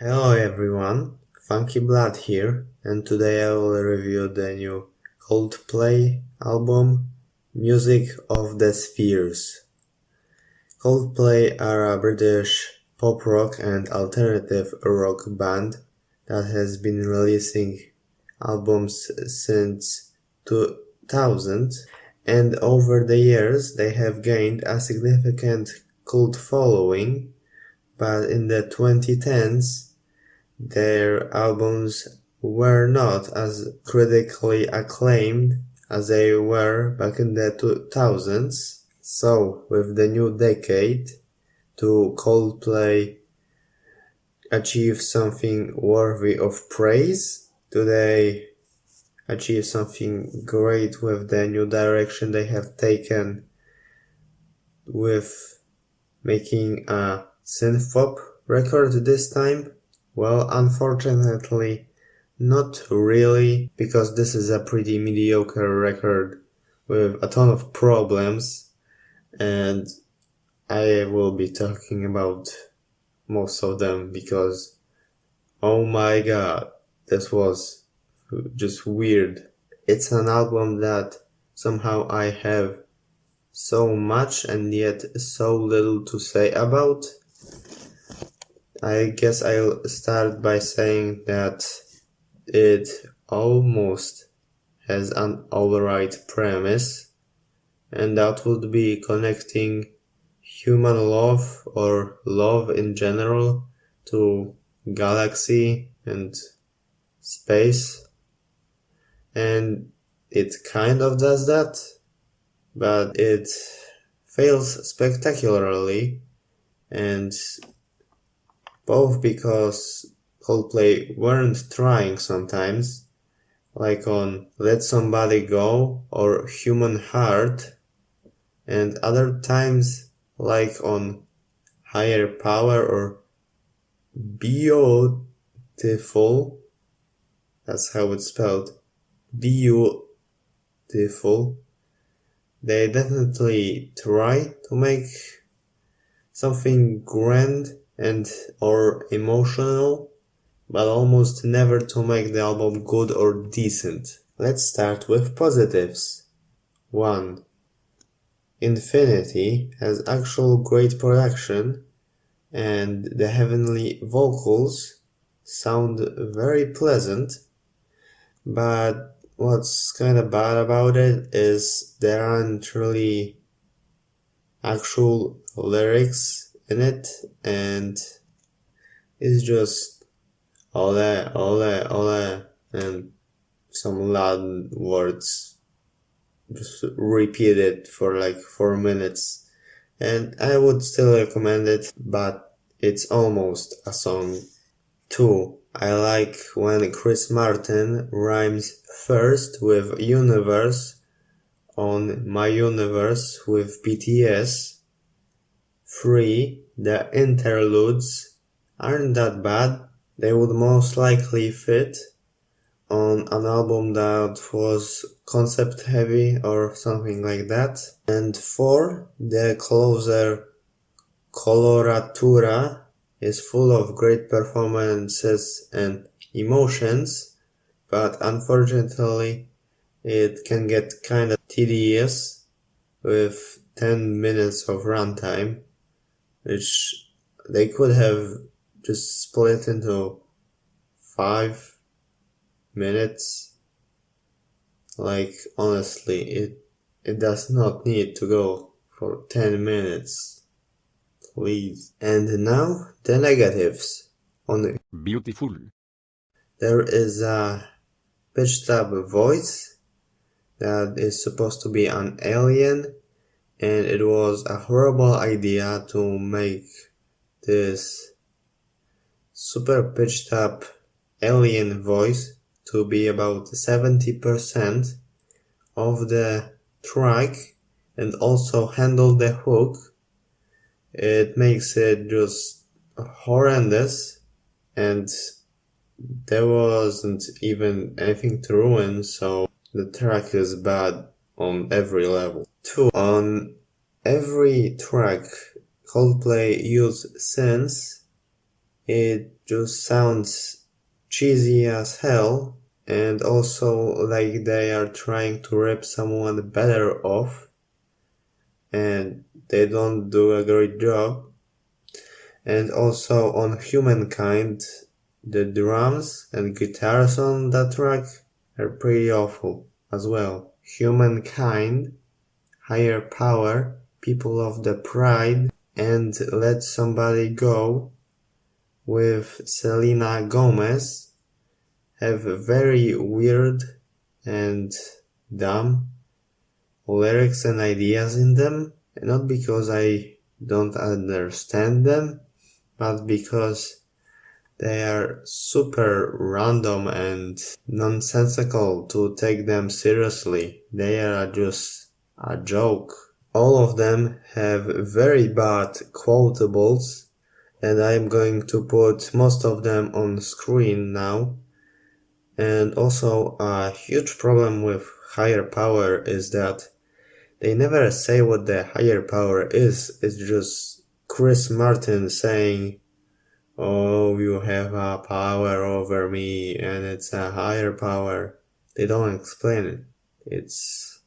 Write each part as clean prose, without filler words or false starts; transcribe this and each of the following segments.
Hello everyone, Funky Blood here, and today I will review the new Coldplay album, Music of the Spheres. Coldplay are a British pop rock and alternative rock band that has been releasing albums since 2000, and over the years they have gained a significant cult following, but in the 2010s their albums were not as critically acclaimed as they were back in the 2000s. So, with the new decade, do Coldplay achieve something worthy of praise? Do they achieve something great with the new direction they have taken with making a synth-pop record this time? Well, unfortunately, not really, because this is a pretty mediocre record with a ton of problems, and I will be talking about most of them because, oh my god, this was just weird. It's an album that somehow I have so much and yet so little to say about. I guess I'll start by saying that it almost has an alright premise, and that would be connecting human love or love in general to galaxy and space, and it kind of does that, but it fails spectacularly, and both because Coldplay weren't trying sometimes, like on Let Somebody Go or Human Heart, and other times like on Higher Power or Biutyful, that's how it's spelled, Biutyful. They definitely try to make something grand and or emotional, but almost never to make the album good or decent. Let's start with positives. 1. Infinity has actual great production, and the heavenly vocals sound very pleasant, but what's kinda bad about it is there aren't really actual lyrics in it, and it's just ole, ole, ole, and some loud words just repeated for like 4 minutes. And I would still recommend it, but it's almost a song. 2. I like when Chris Martin rhymes first with universe on My Universe with BTS. 3. The interludes aren't that bad. They would most likely fit on an album that was concept heavy or something like that. And 4. The closer Coloratura is full of great performances and emotions, but unfortunately it can get kinda tedious with 10 minutes of runtime, which they could have just split into 5 minutes. Like, honestly, it does not need to go for 10 minutes. Please. And now, the negatives. On Biutyful. There is a pitched up voice that is supposed to be an alien, and it was a horrible idea to make this super pitched up alien voice to be about 70% of the track and also handle the hook. It makes it just horrendous, and there wasn't even anything to ruin, so the track is bad on every level. 2. On every track Coldplay used synths, it just sounds cheesy as hell, and also like they are trying to rip someone better off, and they don't do a great job. And also on Humankind, the drums and guitars on that track are pretty awful as well. Humankind, Higher Power, People of the Pride, and Let Somebody Go with Selena Gomez have very weird and dumb lyrics and ideas in them, not because I don't understand them, but because they are super random and nonsensical to take them seriously. They are just a joke. All of them have very bad quotables, and I'm going to put most of them on screen now. And also a huge problem with Higher Power is that they never say what the higher power is. It's just Chris Martin saying, "Oh, you have a power over me and it's a higher power." They don't explain it. It's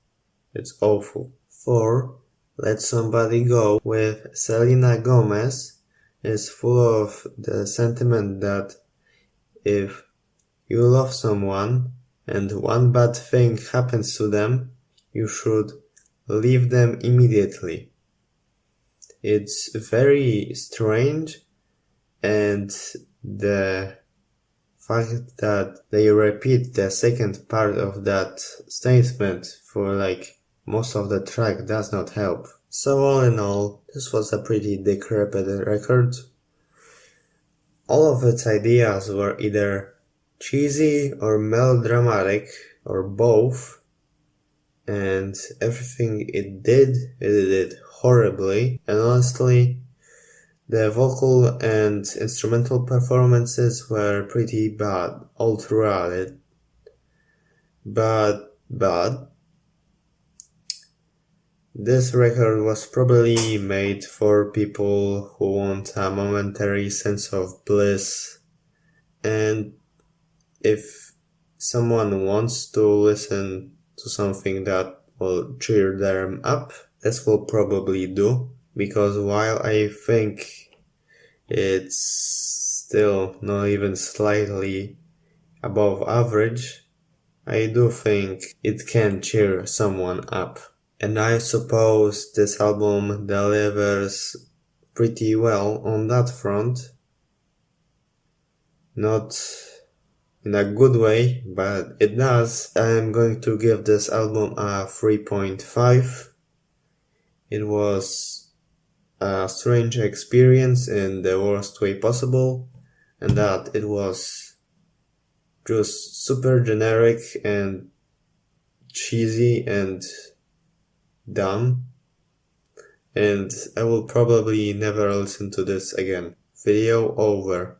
awful. 4. Let Somebody Go with Selena Gomez is full of the sentiment that if you love someone and one bad thing happens to them, you should leave them immediately. It's very strange, and the fact that they repeat the second part of that statement for like most of the track does not help. So all in all, this was a pretty decrepit record. All of its ideas were either cheesy or melodramatic or both, and everything it did horribly, and honestly, the vocal and instrumental performances were pretty bad all throughout it. But this record was probably made for people who want a momentary sense of bliss, and if someone wants to listen to something that will cheer them up, this will probably do, because while I think it's still not even slightly above average, I do think it can cheer someone up. And I suppose this album delivers pretty well on that front. Not in a good way, but it does. I'm going to give this album a 3.5. It was a strange experience in the worst way possible, and that it was just super generic and cheesy and dumb, and I will probably never listen to this again. Video over.